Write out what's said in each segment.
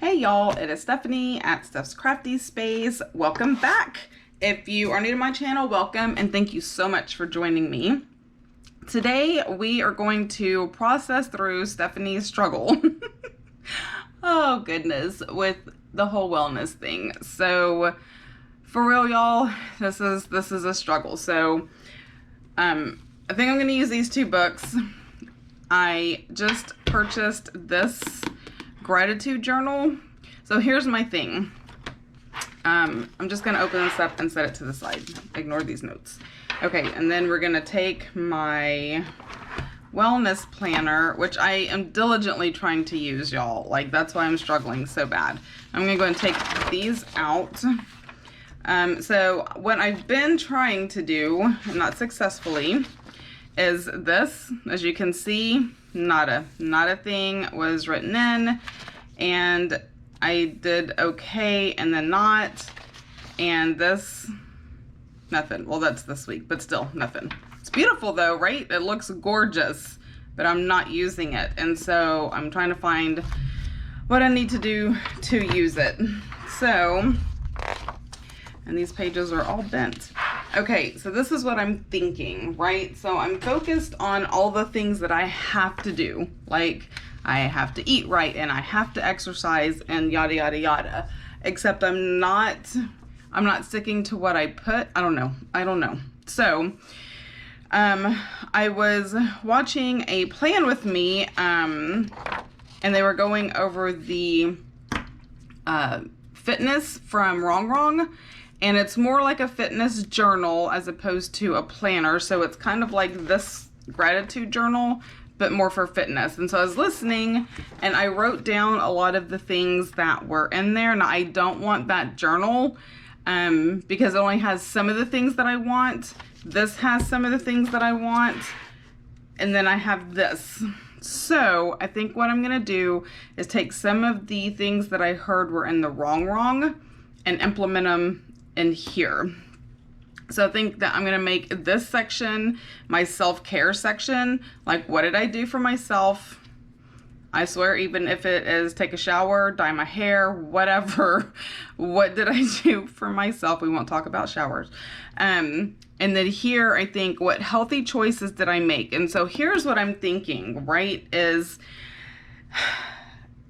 Hey y'all, it is Stephanie at Stephscraftyspace. Welcome back. If you are new to my channel, welcome and thank you so much for joining me. Today we are going to process through Stephanie's struggle. Oh goodness, with the whole wellness thing. So for real y'all, this is a struggle. So I think I'm going to use these two books. I just purchased this gratitude journal. So here's my thing. I'm just gonna open this up and set it to the side. Ignore these notes. Okay, and then we're gonna take my wellness planner, which I am diligently trying to use, y'all. Like, that's why I'm struggling so bad. I'm gonna go and take these out. So what I've been trying to do, not successfully, is this. As you can see, not a thing was written in, and I did okay and then not, and this, nothing. Well, that's this week, but still nothing. It's beautiful though, right? It looks gorgeous, but I'm not using it, and so I'm trying to find what I need to do to use it. So, and these pages are all bent. Okay, so this is what I'm thinking, right? So I'm focused on all the things that I have to do. Like, I have to eat right and I have to exercise and yada, yada, yada. Except I'm not sticking to what I put. I don't know. So, I was watching a Plan With Me, and they were going over the fitness from Wrong. And it's more like a fitness journal as opposed to a planner. So it's kind of like this gratitude journal, but more for fitness. And so I was listening and I wrote down a lot of the things that were in there. Now I don't want that journal because it only has some of the things that I want. This has some of the things that I want. And then I have this. So I think what I'm gonna do is take some of the things that I heard were in the wrong and implement them in here. So I think that I'm gonna make this section my self-care section. Like, what did I do for myself? I swear, even if it is take a shower, dye my hair, whatever, what did I do for myself? We won't talk about showers. And then here, I think, what healthy choices did I make? And so here's what I'm thinking, right, is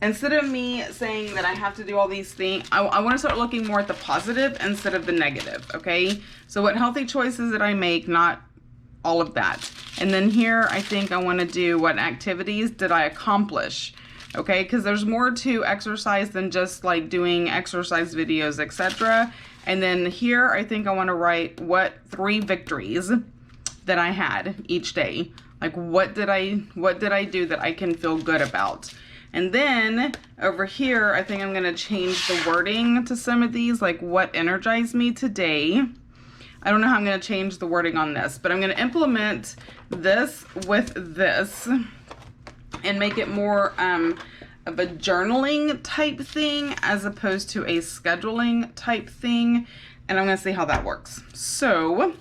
instead of me saying that I have to do all these things, I want to start looking more at the positive instead of the negative, okay? So what healthy choices did I make, not all of that. And then here, I think I want to do what activities did I accomplish, okay? Because there's more to exercise than just like doing exercise videos, etc. And then here, I think I want to write what 3 victories that I had each day. Like, what did I do that I can feel good about? And then over here, I think I'm going to change the wording to some of these, like what energized me today. I don't know how I'm going to change the wording on this, but I'm going to implement this with this and make it more of a journaling type thing as opposed to a scheduling type thing. And I'm going to see how that works. So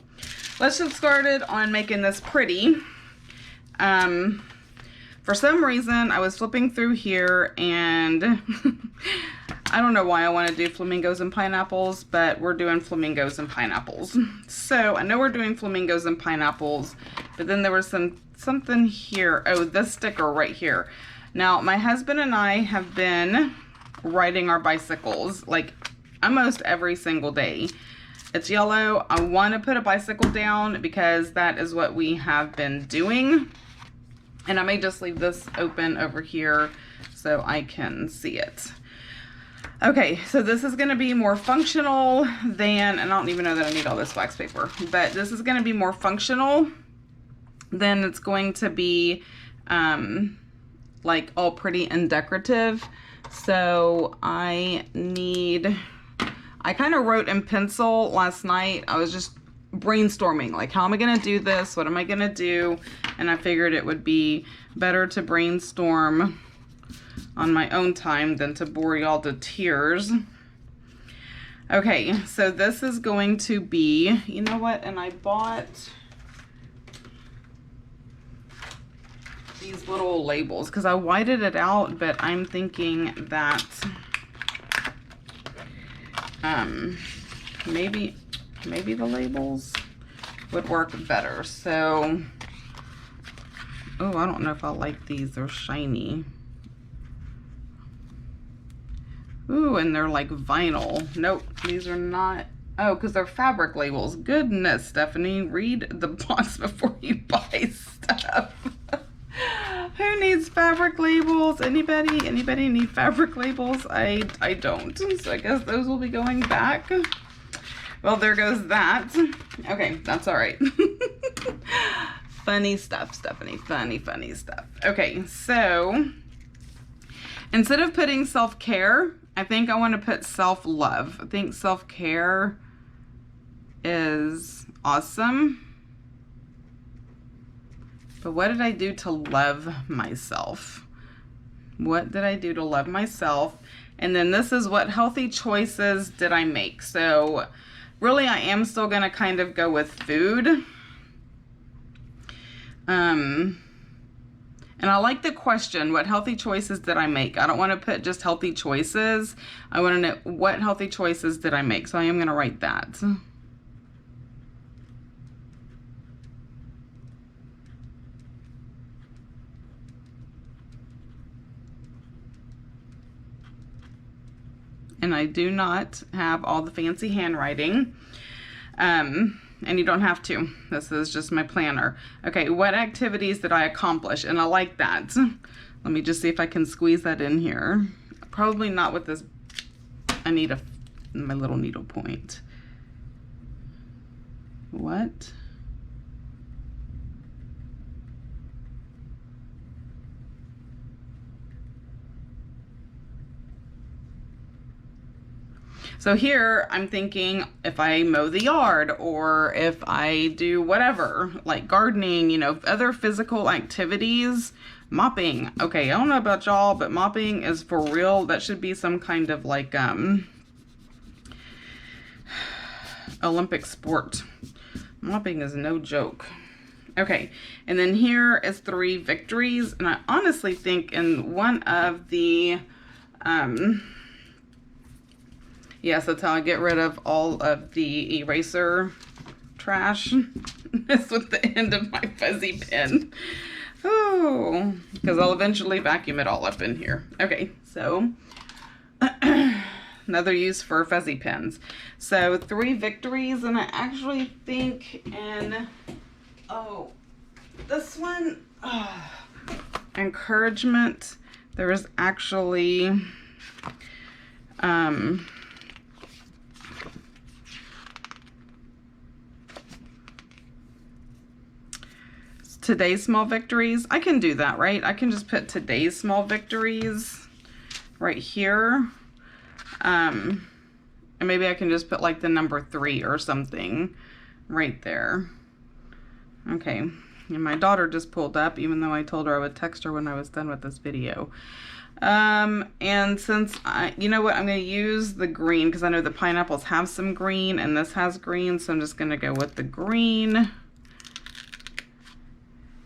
let's get started on making this pretty. For some reason, I was flipping through here and I don't know why I want to do flamingos and pineapples, but we're doing flamingos and pineapples. So I know we're doing flamingos and pineapples, but then there was something here. Oh, this sticker right here. Now, my husband and I have been riding our bicycles like almost every single day. It's yellow. I want to put a bicycle down because that is what we have been doing. And I may just leave this open over here so I can see it. Okay, so this is going to be more functional than, and I don't even know that I need all this wax paper, but this is going to be more functional than it's going to be like all pretty and decorative. So I kind of wrote in pencil last night. I was just brainstorming, like, how am I gonna do this? What am I gonna do? And I figured it would be better to brainstorm on my own time than to bore y'all to tears. Okay, so this is going to be, you know what? And I bought these little labels because I whited it out, but I'm thinking that maybe the labels would work better. So, oh, I don't know if I like these. They're shiny. Ooh, and they're like vinyl. Nope, these are not. Oh, because they're fabric labels. Goodness, Stephanie, read the box before you buy stuff. Who needs fabric labels? Anybody? Anybody need fabric labels? I don't. So I guess those will be going back. Well, there goes that. Okay, that's all right. Funny stuff, Stephanie. Funny stuff. Okay, so instead of putting self-care, I think I want to put self-love. I think self-care is awesome. But what did I do to love myself? What did I do to love myself? And then this is what healthy choices did I make? So really, I am still going to kind of go with food. And I like the question, what healthy choices did I make? I don't want to put just healthy choices. I want to know what healthy choices did I make. So I am going to write that. And I do not have all the fancy handwriting. And you don't have to. This is just my planner. Okay, what activities did I accomplish? And I like that. Let me just see if I can squeeze that in here. Probably not with this. I need my little needle point. What? So here I'm thinking if I mow the yard or if I do whatever, like gardening, you know, other physical activities, mopping. Okay, I don't know about y'all, but mopping is for real. That should be some kind of like Olympic sport. Mopping is no joke. Okay, and then here is 3 victories. And I honestly think in one of the yes, that's how I get rid of all of the eraser trash. It's with the end of my fuzzy pen. Oh, because I'll eventually vacuum it all up in here. Okay, so another use for fuzzy pens. So 3 victories, and I actually think in, oh, this one, encouragement, there is actually, today's small victories. I can do that, right? I can just put today's small victories right here. And maybe I can just put like the number 3 or something right there. Okay. And my daughter just pulled up, even though I told her I would text her when I was done with this video. And since you know what, I'm going to use the green because I know the pineapples have some green and this has green. So I'm just going to go with the green. Let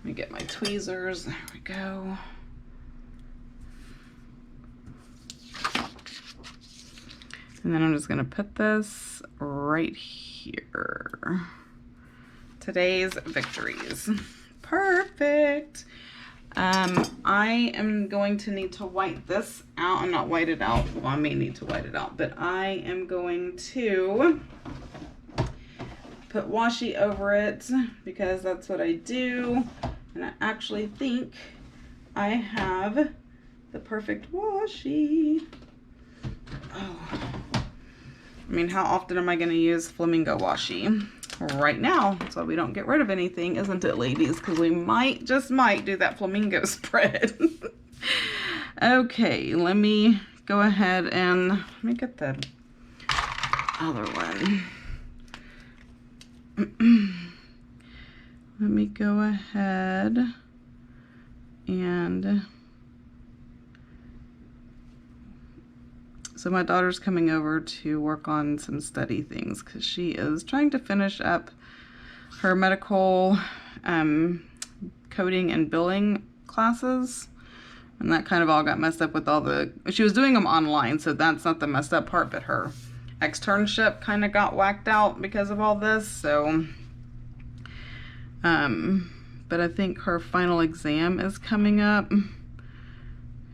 me get my tweezers. There we go. And then I'm just going to put this right here. Today's victories. Perfect. I am going to need to white this out. I'm not white it out. Well, I may need to white it out, but I am going to put washi over it because that's what I do. And I actually think I have the perfect washi. Oh, I mean, how often am I going to use flamingo washi? Right now, so we don't get rid of anything, isn't it, ladies? Because we might, just might, do that flamingo spread. Okay, let me go ahead and let me get the other one. Let me go ahead and so my daughter's coming over to work on some study things because she is trying to finish up her medical coding and billing classes. And that kind of all got messed up with all the, she was doing them online, so that's not the messed up part, but her externship kind of got whacked out because of all this, so but I think her final exam is coming up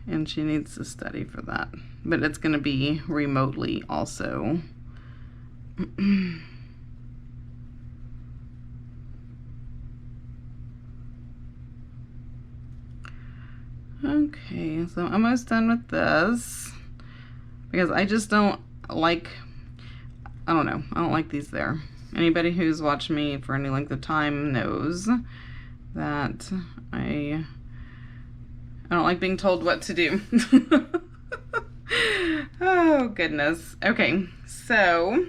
and she needs to study for that, but it's going to be remotely also. Okay, so I'm almost done with this because I just don't like, I don't know, I don't like these there. Anybody who's watched me for any length of time knows that I don't like being told what to do. Oh goodness. Okay, so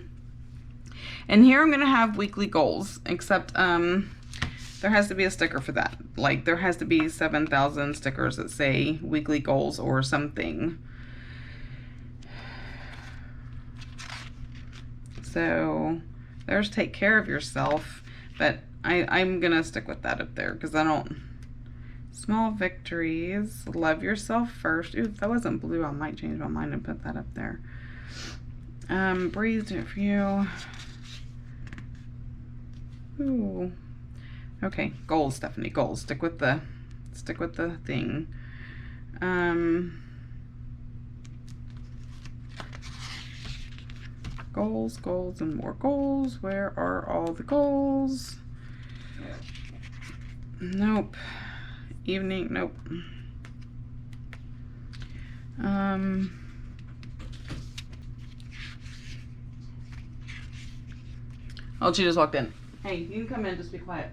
and here I'm gonna have weekly goals, except there has to be a sticker for that. Like there has to be 7,000 stickers that say weekly goals or something. So there's take care of yourself, but I'm gonna stick with that up there because I don't. Small victories, love yourself first. Ooh, if that wasn't blue, I might change my mind and put that up there. Breathe, do it for you. Ooh. Okay, goals, Stephanie, goals. Stick with the thing. Goals, goals, and more goals. Where are all the goals? Nope. Evening, nope. Oh, she just walked in. Hey, you can come in, just be quiet.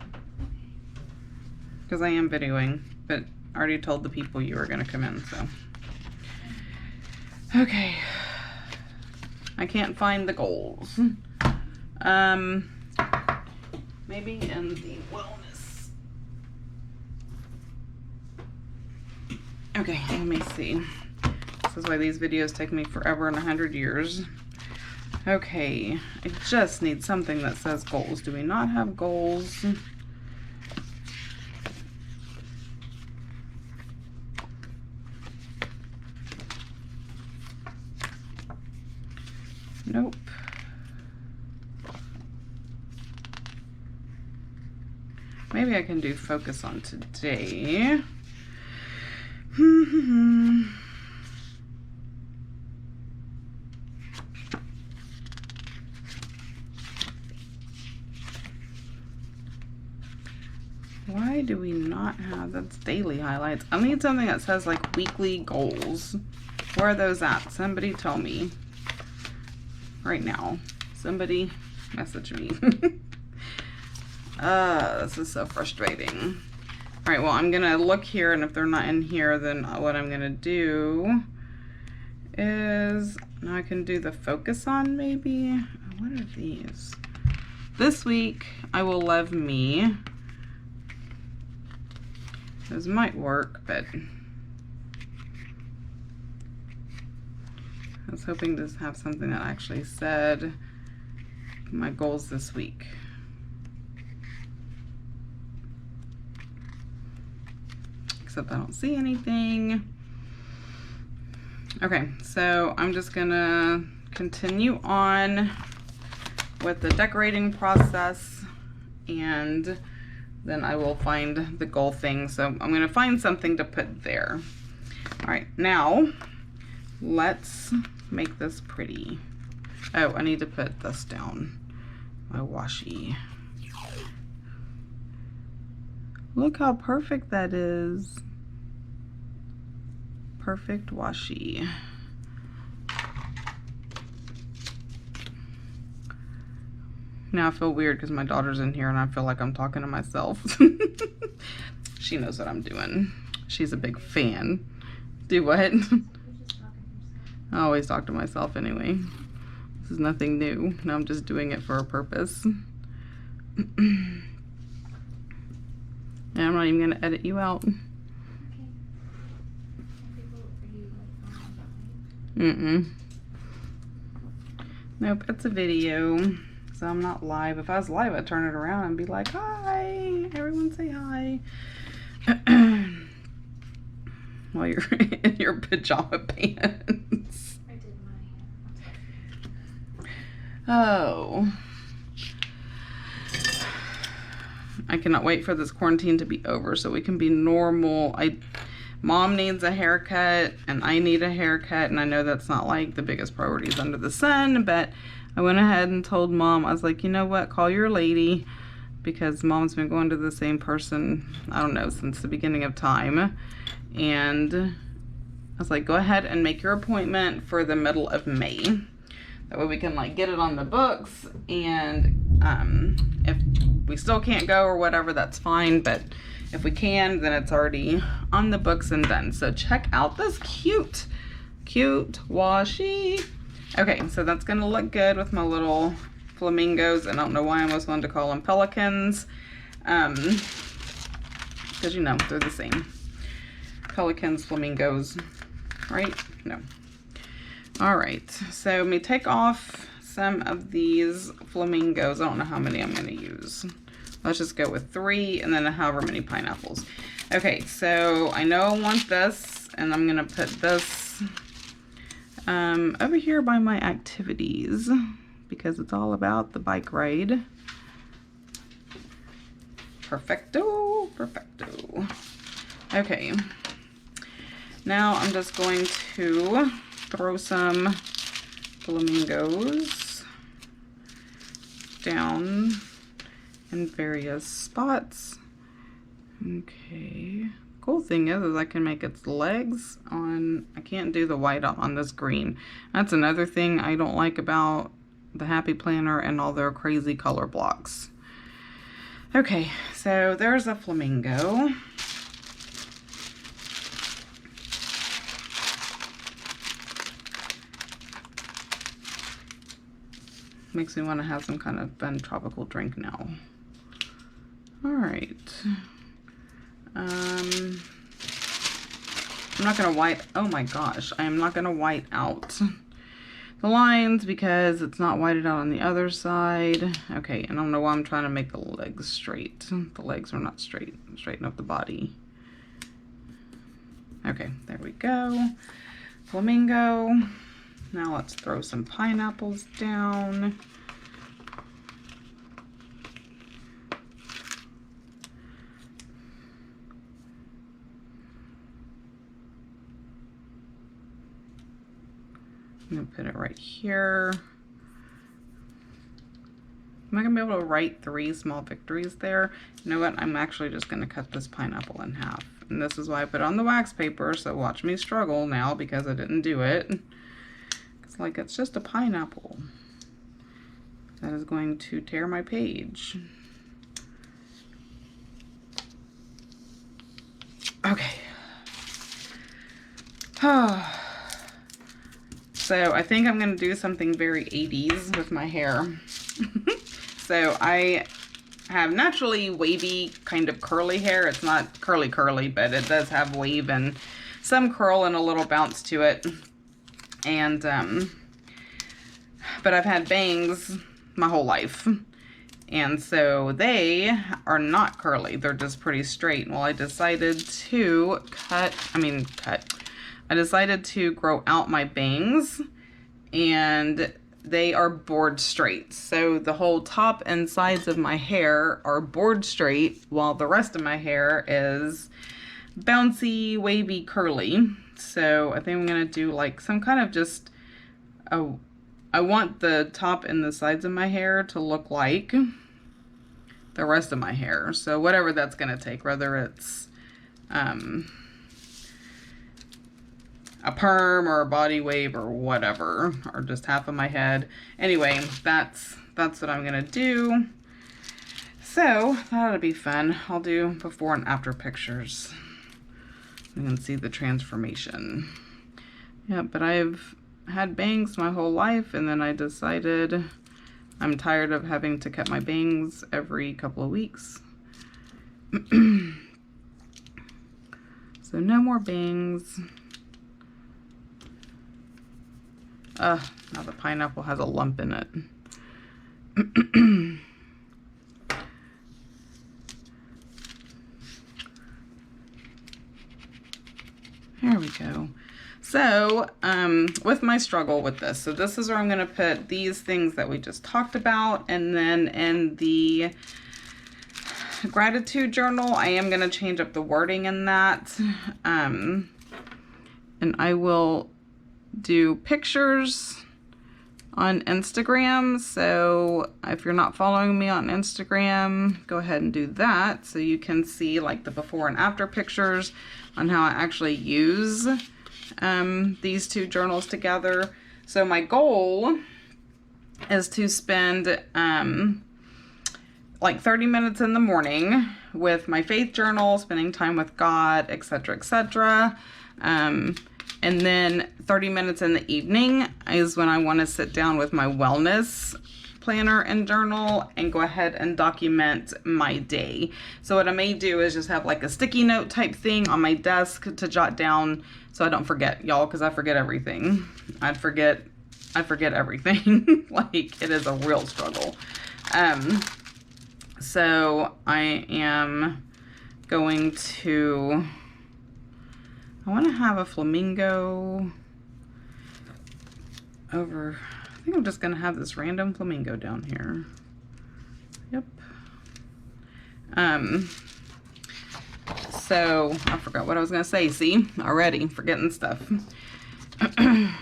Because I am videoing, but I already told the people you were going to come in, so. Okay. I can't find the goals. Maybe in the wellness. Okay, let me see. This is why these videos take me forever and 100 years. Okay, I just need something that says goals. Do we not have goals? Nope. Maybe I can do focus on today. Why do we not have, that's daily highlights. I need something that says like weekly goals. Where are those at? Somebody tell me right now. Somebody message me. This is so frustrating. All right, well, I'm gonna look here, and if they're not in here, then what I'm gonna do is, now I can do the focus on maybe. What are these? This week, I will love me. Those might work, but I was hoping to have something that actually said my goals this week. Except I don't see anything. Okay, so I'm just gonna continue on with the decorating process, and then I will find the goal thing. So I'm gonna find something to put there. All right, now let's make this pretty. Oh, I need to put this down, my washi. Look how perfect that is. Perfect washi. Now I feel weird because my daughter's in here and I feel like I'm talking to myself. She knows what I'm doing. She's a big fan. Do what? I always talk to myself anyway. This is nothing new. Now I'm just doing it for a purpose. And I'm not even gonna edit you out. Nope, it's a video, so I'm not live. If I was live, I'd turn it around and be like, hi, everyone say hi. While you're in your pajama pants. I did Oh. I cannot wait for this quarantine to be over so we can be normal. Mom needs a haircut and I need a haircut, and I know that's not like the biggest priorities under the sun, but I went ahead and told Mom, I was like, you know what, call your lady, because Mom's been going to the same person, I don't know, since the beginning of time. And I was like, go ahead and make your appointment for the middle of May. That way we can like get it on the books, and if we still can't go or whatever, that's fine, but if we can, then it's already on the books and done. So check out this cute washi. Okay, so that's gonna look good with my little flamingos. I don't know why I almost wanted to call them pelicans, because you know they're the same. Pelicans, flamingos, right? No. All right, so let me take off some of these flamingos. I don't know how many I'm gonna use. Let's just go with 3 and then however many pineapples. Okay, so I know I want this, and I'm gonna put this over here by my activities because it's all about the bike ride. Perfecto, perfecto. Okay, now I'm just going to throw some flamingos down in various spots. Okay, cool thing is I can make its legs on, I can't do the white on this green. That's another thing I don't like about the Happy Planner and all their crazy color blocks. Okay, so there's a flamingo. Makes me want to have some kind of fun tropical drink now. All right. I'm not gonna white, oh my gosh, I am not gonna white out the lines because it's not whited out on the other side. Okay, and I don't know why I'm trying to make the legs straight. The legs are not straight. Straighten up the body. Okay, there we go. Flamingo. Now let's throw some pineapples down. I'm gonna put it right here. Am I gonna be able to write 3 small victories there? You know what? I'm actually just gonna cut this pineapple in half. And this is why I put it on the wax paper, so watch me struggle now because I didn't do it. It's like it's just a pineapple. That is going to tear my page. Okay. So I think I'm going to do something very 80s with my hair. So I have naturally wavy, kind of curly hair. It's not curly, but it does have wave and some curl and a little bounce to it. And, but I've had bangs my whole life. And so they are not curly. They're just pretty straight. Well, I decided to I decided to grow out my bangs, and they are board straight. So the whole top and sides of my hair are board straight, while the rest of my hair is bouncy, wavy, curly. So I think I'm gonna do like some kind of just I want the top and the sides of my hair to look like the rest of my hair. So whatever that's gonna take, whether it's a perm or a body wave or whatever, or just half of my head. Anyway, that's what I'm gonna do. So that ought to be fun. I'll do before and after pictures. You can see the transformation. Yeah, but I've had bangs my whole life, and then I decided I'm tired of having to cut my bangs every couple of weeks. So no more bangs. Now the pineapple has a lump in it. There we go. So, with my struggle with this, so this is where I'm going to put these things that we just talked about, and then in the gratitude journal, I am going to change up the wording in that, and I will do pictures on Instagram. So if you're not following me on Instagram, go ahead and do that so you can see like the before and after pictures on how I actually use these two journals together. So my goal is to spend like 30 minutes in the morning with my faith journal, spending time with God, etc., etc. And then 30 minutes in the evening is when I want to sit down with my wellness planner and journal and go ahead and document my day. So what I may do is just have like a sticky note type thing on my desk to jot down so I don't forget, y'all, because I forget everything. I forget everything. Like, it is a real struggle. So I am going to... I want to have a flamingo over, I think I'm just going to have this random flamingo down here. Yep. So I forgot what I was going to say. See, already forgetting stuff.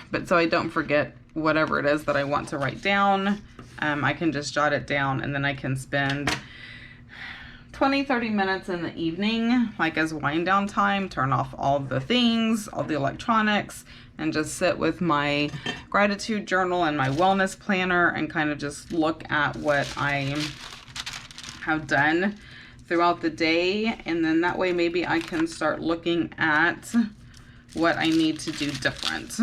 But so I don't forget whatever it is that I want to write down. I can just jot it down, and then I can spend 20-30 minutes in the evening, like as wind down time, turn off all the things, all the electronics, and just sit with my gratitude journal and my wellness planner and kind of just look at what I have done throughout the day. And then that way maybe I can start looking at what I need to do different.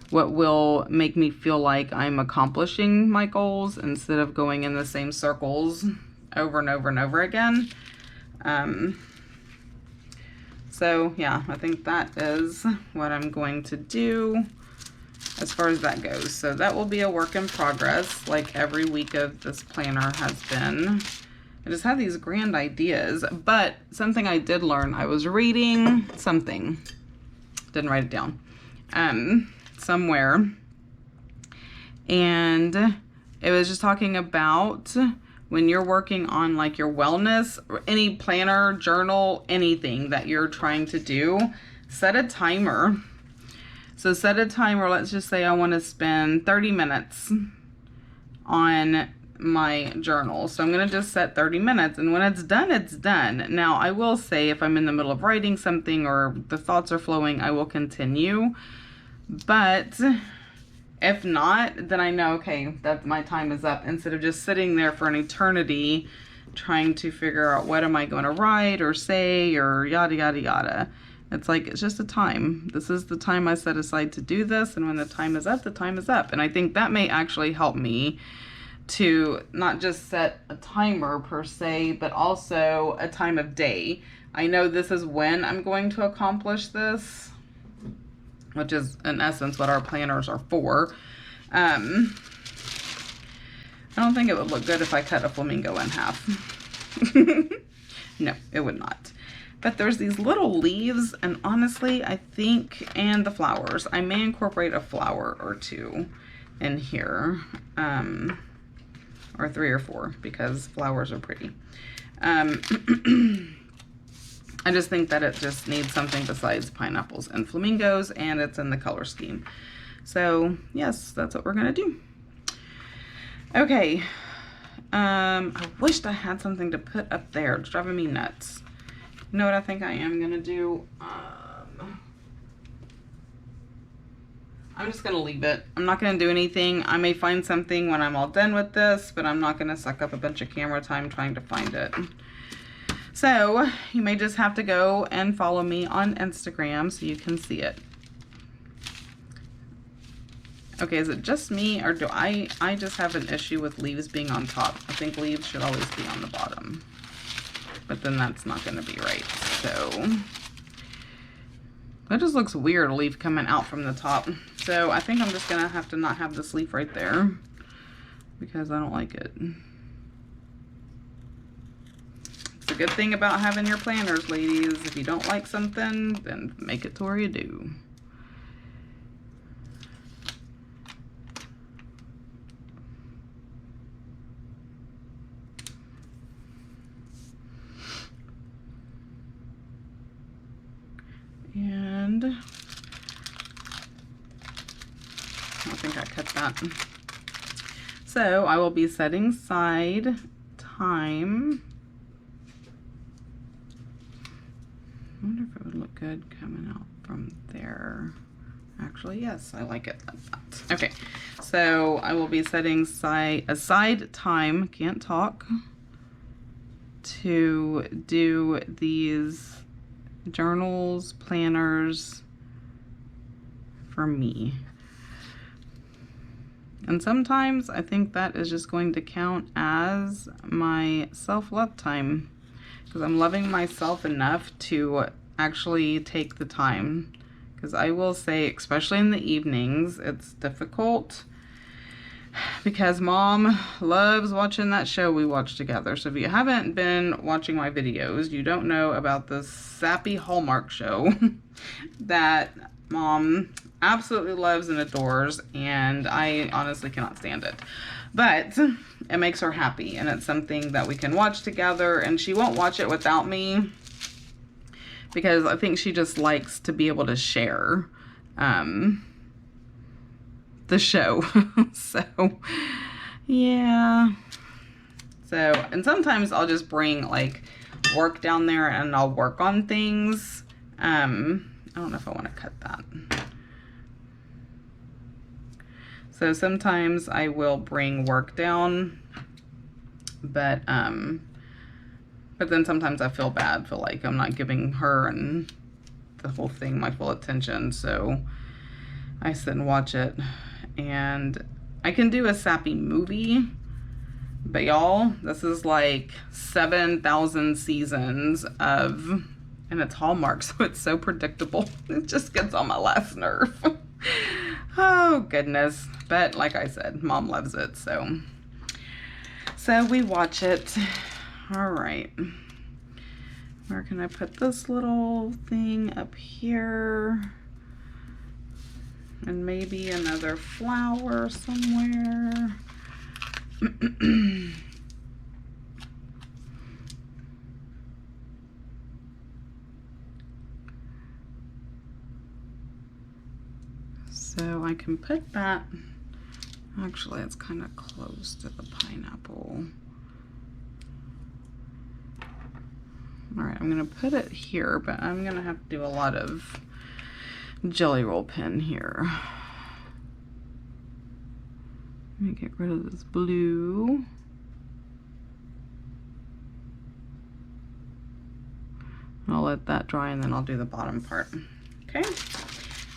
What will make me feel like I'm accomplishing my goals instead of going in the same circles over and over and over again. So yeah, I think that is what I'm going to do as far as that goes. So that will be a work in progress, like every week of this planner has been. I just have these grand ideas, but something I did learn, I was reading something, didn't write it down, somewhere, and it was just talking about when you're working on like your wellness, any planner, journal, anything that you're trying to do, set a timer. So set a timer, let's just say I want to spend 30 minutes on my journal. So I'm going to just set 30 minutes, and when it's done, it's done. Now I will say if I'm in the middle of writing something or the thoughts are flowing, I will continue. But if not, then I know, okay, that my time is up, instead of just sitting there for an eternity trying to figure out what am I going to write or say or yada, yada, yada. It's like, it's just a time. This is the time I set aside to do this, and when the time is up, the time is up. And I think that may actually help me to not just set a timer per se, but also a time of day. I know this is when I'm going to accomplish this, which is in essence what our planners are for. I don't think it would look good if I cut a flamingo in half. No, it would not. But there's these little leaves, and honestly, I think, and the flowers, I may incorporate a flower or two in here, or 3 or 4, because flowers are pretty. I just think that it just needs something besides pineapples and flamingos, and it's in the color scheme. So yes, that's what we're gonna do. Okay, I wished I had something to put up there. It's driving me nuts. You know what I think I am gonna do? I'm just gonna leave it. I'm not gonna do anything. I may find something when I'm all done with this, but I'm not gonna suck up a bunch of camera time trying to find it. So you may just have to go and follow me on Instagram so you can see it. Okay, is it just me, or do I just have an issue with leaves being on top? I think leaves should always be on the bottom, but then that's not going to be right. So that just looks weird, a leaf coming out from the top. So I think I'm just going to have to not have this leaf right there because I don't like it. It's good thing about having your planners, ladies. If you don't like something, then make it to where you do. And I don't think I cut that. So I will be setting aside time. I wonder if it would look good coming out from there. Actually, yes, I like it like that. Okay, so I will be setting aside time, can't talk, to do these journals, planners for me. And sometimes I think that is just going to count as my self-love time, because I'm loving myself enough to actually take the time. Because I will say, especially in the evenings, it's difficult because Mom loves watching that show we watch together. So if you haven't been watching my videos, you don't know about this sappy Hallmark show that Mom absolutely loves and adores, and I honestly cannot stand it. But it makes her happy, and it's something that we can watch together, and she won't watch it without me because I think she just likes to be able to share the show. So yeah, so, and sometimes I'll just bring like work down there and I'll work on things. I don't know if I want to cut that. So sometimes I will bring work down, but then sometimes I feel bad, feel like I'm not giving her and the whole thing my full attention. So I sit and watch it, and I can do a sappy movie, but y'all, this is like 7,000 seasons of, and it's Hallmark, so it's so predictable. It just gets on my last nerve. Oh goodness. But like I said, Mom loves it, so we watch it. All right. Where can I put this little thing up here? And maybe another flower somewhere. So I can put that, actually it's kind of close to the pineapple. All right, I'm gonna put it here, but I'm gonna have to do a lot of jelly roll pen here. Let me get rid of this blue. I'll let that dry and then I'll do the bottom part. Okay,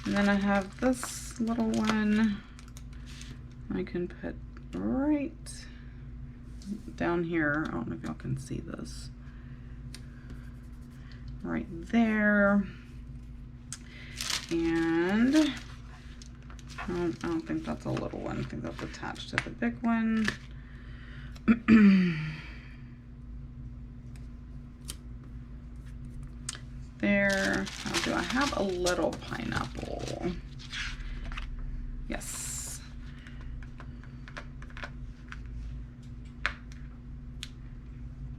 and then I have this little one I can put right down here. I don't know if y'all can see this. Right there. And I don't think that's a little one. I think that's attached to the big one. There. How do I have a little pineapple? Yes.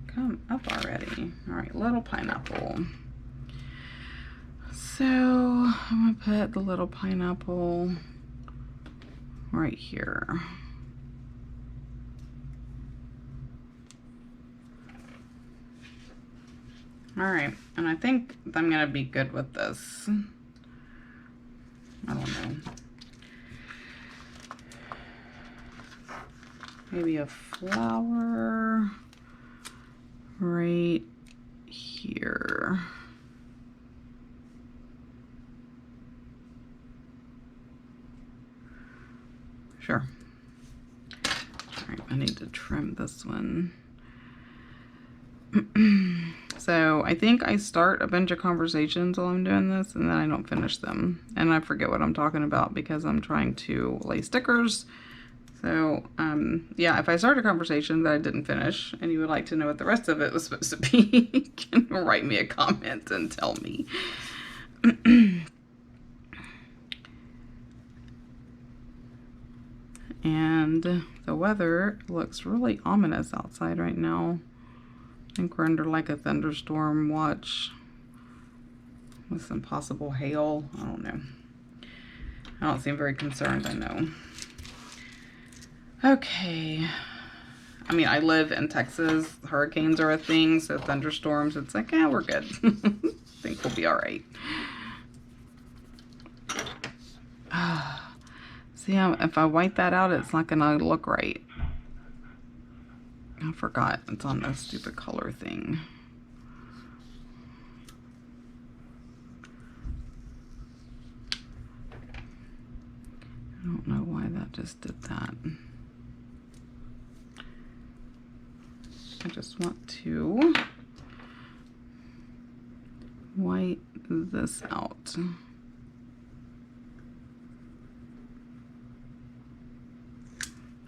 Come up already. All right, little pineapple. So I'm gonna put the little pineapple right here. All right, and I think I'm gonna be good with this. I don't know. Maybe a flower right here. Sure. All right, I need to trim this one. So I think I start a bunch of conversations while I'm doing this, and then I don't finish them. And I forget what I'm talking about because I'm trying to lay stickers. So, yeah, if I start a conversation that I didn't finish and you would like to know what the rest of it was supposed to be, you can write me a comment and tell me. And the weather looks really ominous outside right now. I think we're under like a thunderstorm watch with some possible hail. I don't know. I don't seem very concerned, I know. Okay. I mean, I live in Texas. Hurricanes are a thing, so thunderstorms, it's like, yeah, we're good. I think we'll be all right. See, if I white that out, it's not gonna look right. I forgot it's on this stupid color thing. I don't know why that just did that. I just want to white this out.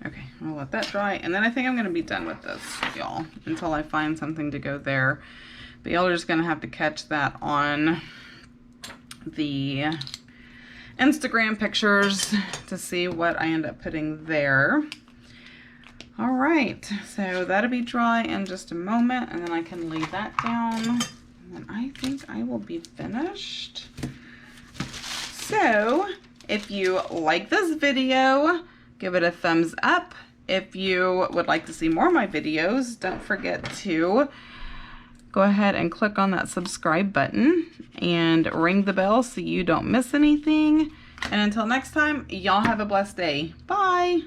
Okay, I'll let that dry, and then I think I'm going to be done with this, y'all, until I find something to go there. But y'all are just going to have to catch that on the Instagram pictures to see what I end up putting there. All right, so that'll be dry in just a moment, and then I can lay that down, and then I think I will be finished. So, if you like this video, give it a thumbs up. If you would like to see more of my videos, don't forget to go ahead and click on that subscribe button and ring the bell so you don't miss anything. And until next time, y'all have a blessed day. Bye.